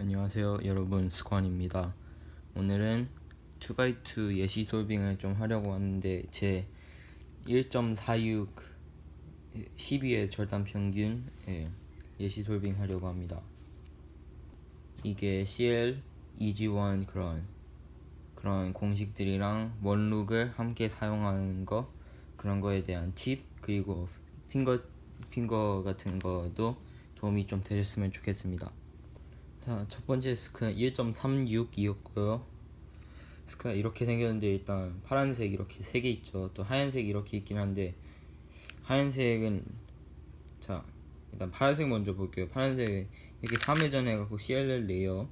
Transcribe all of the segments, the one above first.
안녕하세요 여러분, 스관입니다. 오늘은 2x2 예시 솔빙을 좀 하려고 하는데 제 1.46 12의 절단 평균 예시 솔빙 하려고 합니다. 이게 CL, EG1 그런 공식들이랑 원룩을 함께 사용하는 거, 그런 거에 대한 팁, 그리고 핑거 같은 거도 도움이 좀 되셨으면 좋겠습니다. 자, 첫 번째 스크는 1.36이었고요. 스크가 이렇게 생겼는데, 일단 파란색 이렇게 3개 있죠. 또 하얀색 이렇게 있긴 한데, 하얀색은, 자 일단 파란색 먼저 볼게요. 파란색 이렇게 3회전 해갖고 CLL 레이어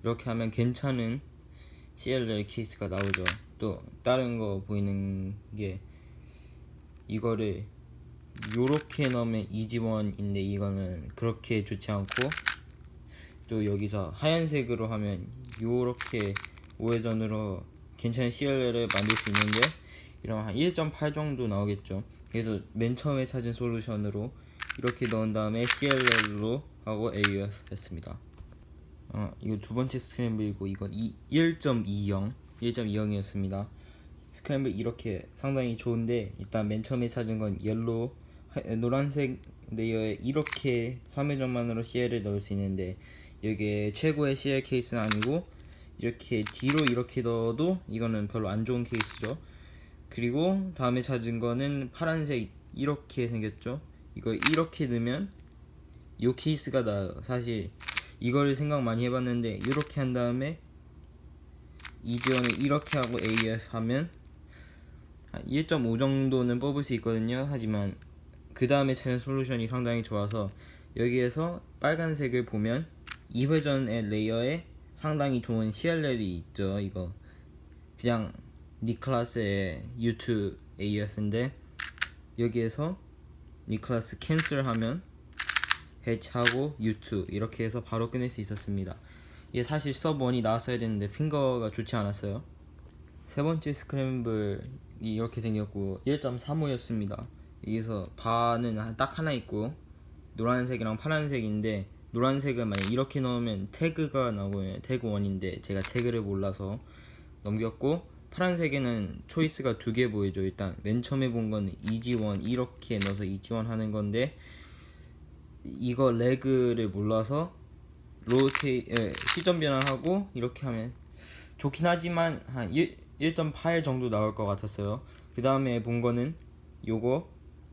이렇게 하면 괜찮은 CLL 케이스가 나오죠. 또 다른 거 보이는 게, 이거를 요렇게 넣으면 EG1인데 이거는 그렇게 좋지 않고, 또 여기서 하얀색으로 하면 요렇게 5회전으로 괜찮은 CLL을 만들 수 있는데, 이러면 한 1.8 정도 나오겠죠. 그래서 맨 처음에 찾은 솔루션으로 이렇게 넣은 다음에 CLL로 하고 AUF 했습니다. 이거 두 번째 스크램블이고, 이건 1.20이었습니다. 스크램블 이렇게 상당히 좋은데, 일단 맨 처음에 찾은 건 옐로우 노란색 레이어에 이렇게 3회전만으로 CL을 넣을 수 있는데, 이게 최고의 CL 케이스는 아니고, 이렇게 뒤로 이렇게 넣어도 이거는 별로 안 좋은 케이스죠. 그리고 다음에 찾은 거는 파란색 이렇게 생겼죠. 이거 이렇게 넣으면 이 케이스가 나요. 사실 이거를 생각 많이 해봤는데, 이렇게 한 다음에 이지원을 이렇게 하고 AS 하면 1.5 정도는 뽑을 수 있거든요. 하지만 그 다음에 찾은 솔루션이 상당히 좋아서, 여기에서 빨간색을 보면 2회전의 레이어에 상당히 좋은 CLL이 있죠. 이거 그냥 니클라스의 U2 AF인데, 여기에서 니클라스 캔슬하면 해치하고 U2 이렇게 해서 바로 끝낼 수 있었습니다. 이게 사실 서브1이 나왔어야 됐는데 핑거가 좋지 않았어요. 세 번째 스크램블이 이렇게 생겼고 1.35였습니다. 여기서 바는 딱 하나 있고, 노란색이랑 파란색인데, 노란색은 만약 이렇게 넣으면 태그가 나오고요. 태그 1인데 제가 태그를 몰라서 넘겼고, 파란색에는 초이스가 2개 보이죠. 일단 맨 처음에 본 거는 EG1 이렇게 넣어서 EG1 하는 건데, 이거 레그를 몰라서 시점 변환하고 이렇게 하면 좋긴 하지만 한 1.8 정도 나올 것 같았어요. 그 다음에 본 거는 요거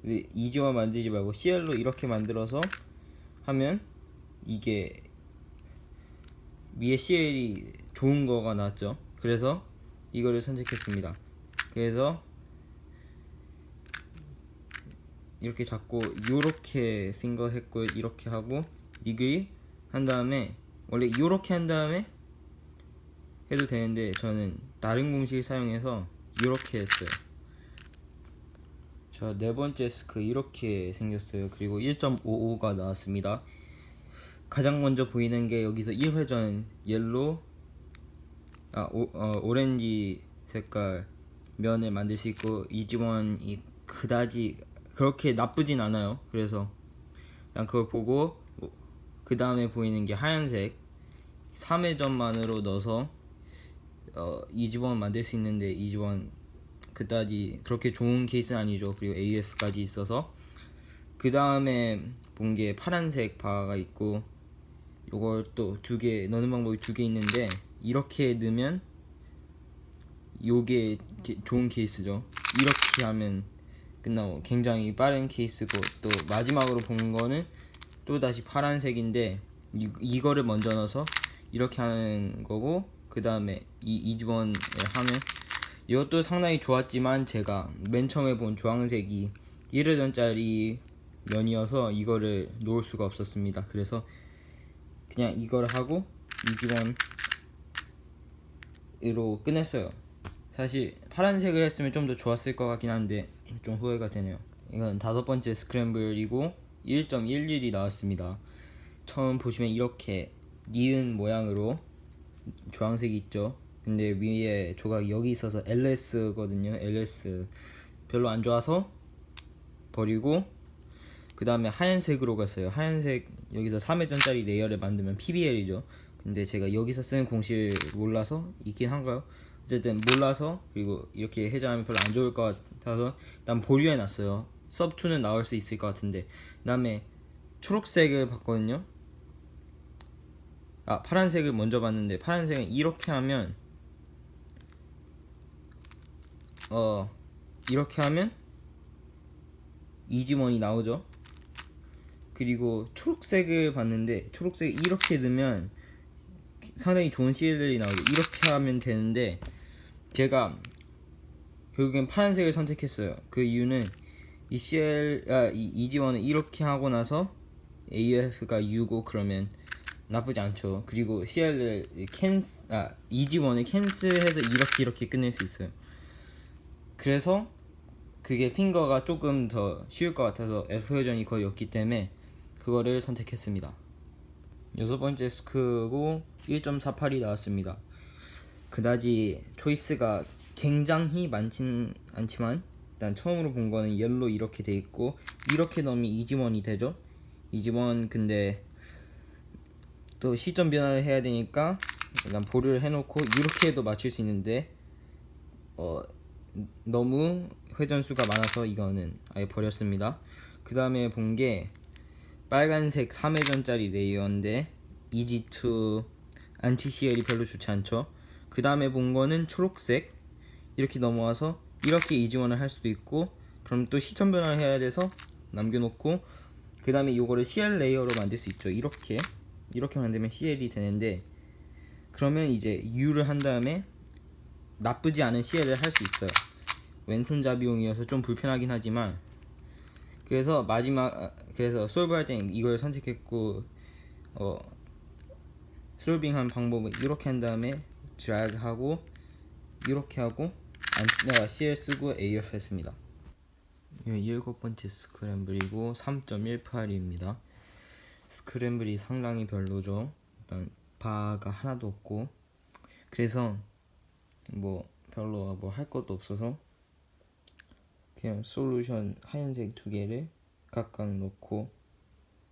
EG1 만들지 말고 CL로 이렇게 만들어서 하면 이게 위에 CL이 좋은 거가 나왔죠. 그래서 이거를 선택했습니다. 그래서 이렇게 잡고 요렇게 핑거 했고, 이렇게 하고 디그리 한 다음에, 원래 요렇게 한 다음에 해도 되는데 저는 다른 공식을 사용해서 요렇게 했어요. 자, 네 번째 스크 이렇게 생겼어요. 그리고 1.55가 나왔습니다. 가장 먼저 보이는 게 여기서 1회전 옐로 오렌지 색깔 면을 만들 수 있고, 이지원이 그다지 그렇게 나쁘진 않아요. 그래서 난 그걸 보고, 그 다음에 보이는 게 하얀색 3회전만으로 넣어서 이지원 만들 수 있는데, 이지원 그다지 그렇게 좋은 케이스는 아니죠. 그리고 AF까지 있어서. 그 다음에 본 게 파란색 바가 있고, 요걸 또 2개 넣는 방법이 2개 있는데, 이렇게 넣으면 요게 좋은 케이스죠. 이렇게 하면 끝나고 굉장히 빠른 케이스고, 또 마지막으로 본 거는 또 다시 파란색인데, 이거를 먼저 넣어서 이렇게 하는 거고, 그 다음에 이 2번에 하면, 이것도 상당히 좋았지만 제가 맨 처음에 본 주황색이 1회전짜리 면이어서 이거를 놓을 수가 없었습니다. 그래서 그냥 이걸 하고 2번으로 끝냈어요. 사실 파란색을 했으면 좀 더 좋았을 것 같긴 한데 좀 후회가 되네요. 이건 다섯 번째 스크램블이고 1.11이 나왔습니다. 처음 보시면 이렇게 니은 모양으로 주황색이 있죠. 근데 위에 조각이 여기 있어서 LS거든요. LS 별로 안 좋아서 버리고, 그 다음에 하얀색으로 갔어요. 하얀색 여기서 3회전짜리 레이어를 만들면 PBL이죠. 근데 제가 여기서 쓰는 공식을 몰라서 있긴 한가요? 어쨌든 몰라서, 그리고 이렇게 회전하면 별로 안 좋을 것 같아서 일단 보류해놨어요. sub2는 나올 수 있을 것 같은데. 그 다음에 초록색을 봤거든요. 파란색을 먼저 봤는데, 파란색은 이렇게 하면 이렇게 하면 이지원이 나오죠. 그리고 초록색을 봤는데, 초록색 이렇게 넣으면 상당히 좋은 CLL이 나오죠. 이렇게 하면 되는데 제가 결국엔 파란색을 선택했어요. 그 이유는 이 이지원을 이렇게 하고 나서 AF가 U고 그러면 나쁘지 않죠. 그리고 CL을 이지원을 캔슬해서 이렇게 끝낼 수 있어요. 그래서 그게 핑거가 조금 더 쉬울 것 같아서 F 회전이 거의 없기 때문에 그거를 선택했습니다. 여섯 번째 스크고 1.48이 나왔습니다. 그다지 초이스가 굉장히 많진 않지만 일단 처음으로 본 거는 옐로 이렇게 돼 있고, 이렇게 넣으면 이지원이 되죠. 이지원. 근데 또 시점 변화를 해야 되니까 일단 보류를 해놓고 이렇게 해도 맞출 수 있는데 너무 회전수가 많아서 이거는 아예 버렸습니다. 그 다음에 본 게 빨간색 3회전짜리 레이어인데 EG2 안티 CL이 별로 좋지 않죠. 그 다음에 본 거는 초록색, 이렇게 넘어와서 이렇게 이지원을 할 수도 있고, 그럼 또 시점 변화를 해야 돼서 남겨놓고, 그 다음에 이거를 CL 레이어로 만들 수 있죠. 이렇게 만들면 CL이 되는데, 그러면 이제 U를 한 다음에 나쁘지 않은 CL을 할 수 있어요. 왼손잡이용이어서 좀 불편하긴 하지만, 그래서 그래서 솔브할 때는 이걸 선택했고, 솔빙한 방법은 이렇게 한 다음에 드래그하고 이렇게 하고 CL 쓰고 AF 했습니다. 일곱 번째 스크램블이고 3.18입니다. 스크램블이 상당히 별로죠. 일단 바가 하나도 없고, 그래서 별로 할 것도 없어서 그냥 솔루션 하얀색 두 개를 각각 넣고,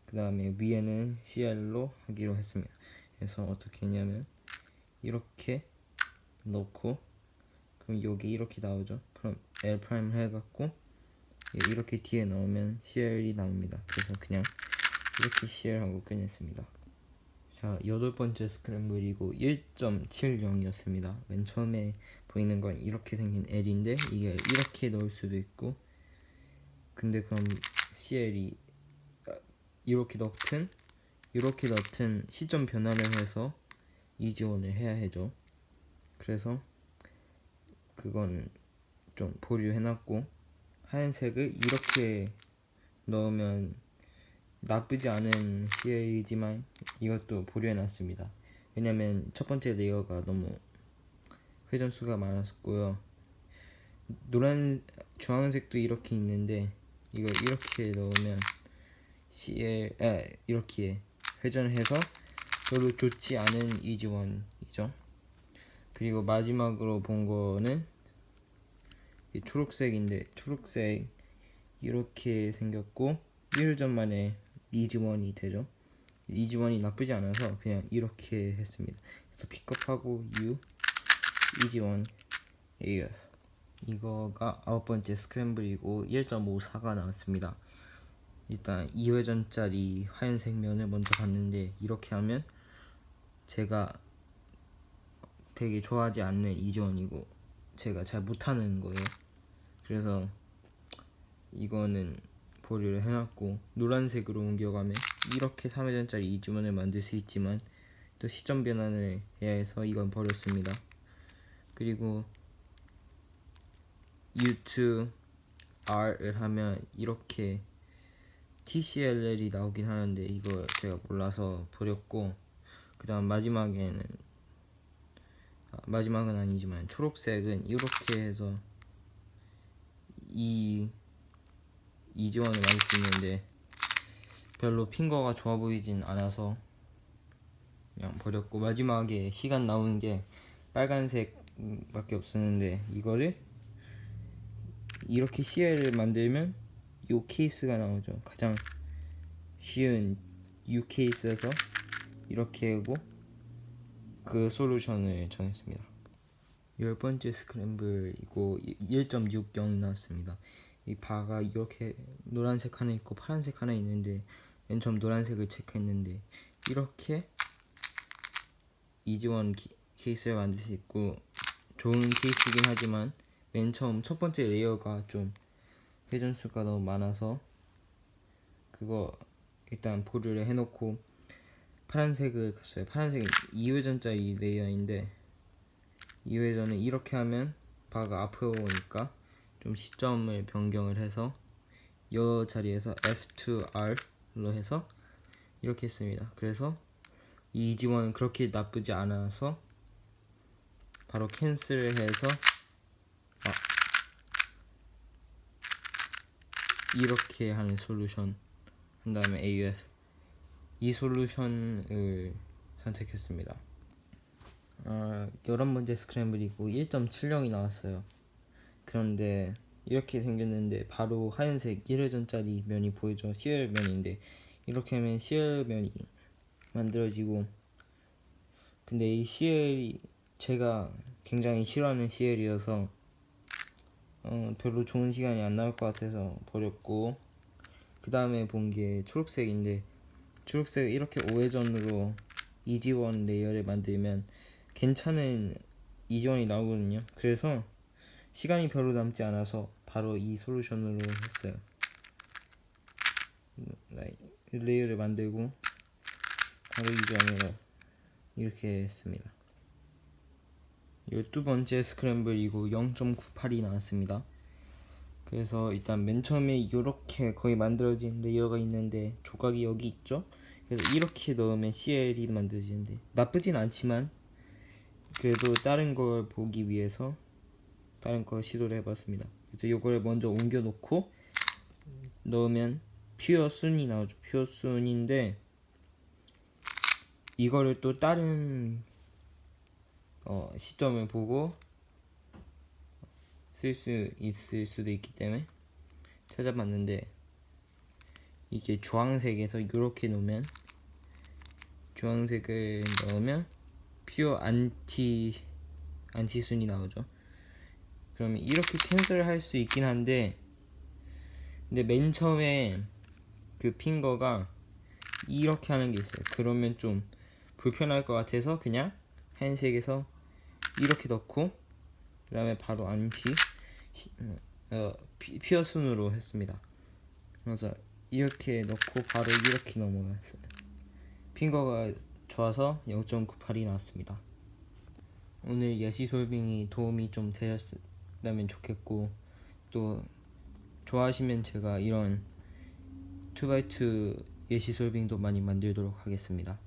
그 다음에 위에는 CL로 하기로 했습니다. 그래서 어떻게 했냐면 이렇게 넣고, 그럼 여기 이렇게 나오죠. 그럼 L 프라임 해갖고 이렇게 뒤에 넣으면 CL이 나옵니다. 그래서 그냥 이렇게 CL하고 끝냈습니다. 자, 여덟 번째 스크램블이고 1.70이었습니다. 맨 처음에 보이는 건 이렇게 생긴 L인데 이게 이렇게 넣을 수도 있고, 근데 그럼 CL이 이렇게 넣든 시점 변화를 해서 이지원을 해야 해죠. 그래서 그건 좀 보류해놨고, 하얀색을 이렇게 넣으면 나쁘지 않은 CL이지만 이것도 보류해놨습니다. 왜냐면 첫 번째 레이어가 너무 회전수가 많았고요. 주황색도 이렇게 있는데 이걸 이렇게 넣으면 이렇게 회전을 해서 별로 좋지 않은 이지원이죠. 그리고 마지막으로 본 거는 초록색인데, 초록색 이렇게 생겼고 1회전 만에 이지원이 되죠. 이지원이 나쁘지 않아서 그냥 이렇게 했습니다. 그래서 픽업하고 U, 이지원, AF. 이거가 아홉 번째 스크램블이고 1.54가 나왔습니다. 일단 2회전짜리 하얀색 면을 먼저 봤는데, 이렇게 하면 제가 되게 좋아하지 않는 이지원이고 제가 잘 못하는 거예요. 그래서 이거는 보류를 해놨고, 노란색으로 옮겨가면 이렇게 3회전짜리 이지원을 만들 수 있지만 또 시점 변환을 해야 해서 이건 버렸습니다. 그리고 U2 R을 하면 이렇게 TCLL이 나오긴 하는데 이거 제가 몰라서 버렸고, 그 다음 마지막은 아니지만 초록색은 이렇게 해서 이지원을 만들 수 있는데 별로 핑거가 좋아 보이진 않아서 그냥 버렸고, 마지막에 시간 나오는 게 빨간색밖에 없었는데 이거를 이렇게 CL을 만들면 요 케이스가 나오죠. 가장 쉬운 U 케이스에서 이렇게 하고 그 솔루션을 정했습니다. 10번째 스크램블이고 1.60이 나왔습니다. 이 바가 이렇게 노란색 하나 있고 파란색 하나 있는데 맨 처음 노란색을 체크했는데 이렇게 이지원 케이스를 만들 수 있고 좋은 케이스이긴 하지만 맨 처음 첫 번째 레이어가 좀 회전수가 너무 많아서 그거 일단 보류를 해놓고 파란색을 갔어요. 파란색은 2회전짜리 레이어인데 2회전은 이렇게 하면 바가 앞으로 오니까 좀 시점을 변경을 해서 이 자리에서 F2R로 해서 이렇게 했습니다. 그래서 이 지원은 그렇게 나쁘지 않아서 바로 캔슬을 해서 이렇게 하는 솔루션 한 다음에 AUF 이 솔루션을 선택했습니다. 11번째 스크램블이고 1.70이 나왔어요. 그런데 이렇게 생겼는데 바로 하얀색 1회전짜리 면이 보이죠. CL 면인데 이렇게 하면 CL 면이 만들어지고 근데 이 CL이 제가 굉장히 싫어하는 CL이어서 별로 좋은 시간이 안 나올 것 같아서 버렸고 그 다음에 본 게 초록색인데 초록색 이렇게 5회전으로 이지원 레이어를 만들면 괜찮은 이지원이 나오거든요. 그래서 시간이 별로 남지 않아서 바로 이 솔루션으로 했어요. 레이어를 만들고 바로 이지원으로 이렇게 했습니다. 12번째 스크램블이고 0.98이 나왔습니다. 그래서 일단 맨 처음에 이렇게 거의 만들어진 레이어가 있는데 조각이 여기 있죠. 그래서 이렇게 넣으면 CL이 만들어지는데 나쁘진 않지만 그래도 다른 걸 보기 위해서 다른 거 시도를 해봤습니다. 그래서 이걸 먼저 옮겨 놓고 넣으면 퓨어 순이 나오죠. 퓨어 순인데 이거를 또 다른 시점을 보고 쓸 수 있을 수도 있기 때문에 찾아봤는데 이게 주황색에서 이렇게 놓으면 주황색을 넣으면 퓨어 안티순이 나오죠. 그러면 이렇게 캔슬을 할 수 있긴 한데 근데 맨 처음에 그 핑거가 이렇게 하는 게 있어요. 그러면 좀 불편할 것 같아서 그냥 하얀색에서 이렇게 넣고 그 다음에 바로 퓨어 순으로 했습니다. 그래서 이렇게 넣고 바로 이렇게 넘어갔어요. 핑거가 좋아서 0.98이 나왔습니다. 오늘 예시 솔빙이 도움이 좀 되셨다면 좋겠고 또 좋아하시면 제가 이런 2x2 예시 솔빙도 많이 만들도록 하겠습니다.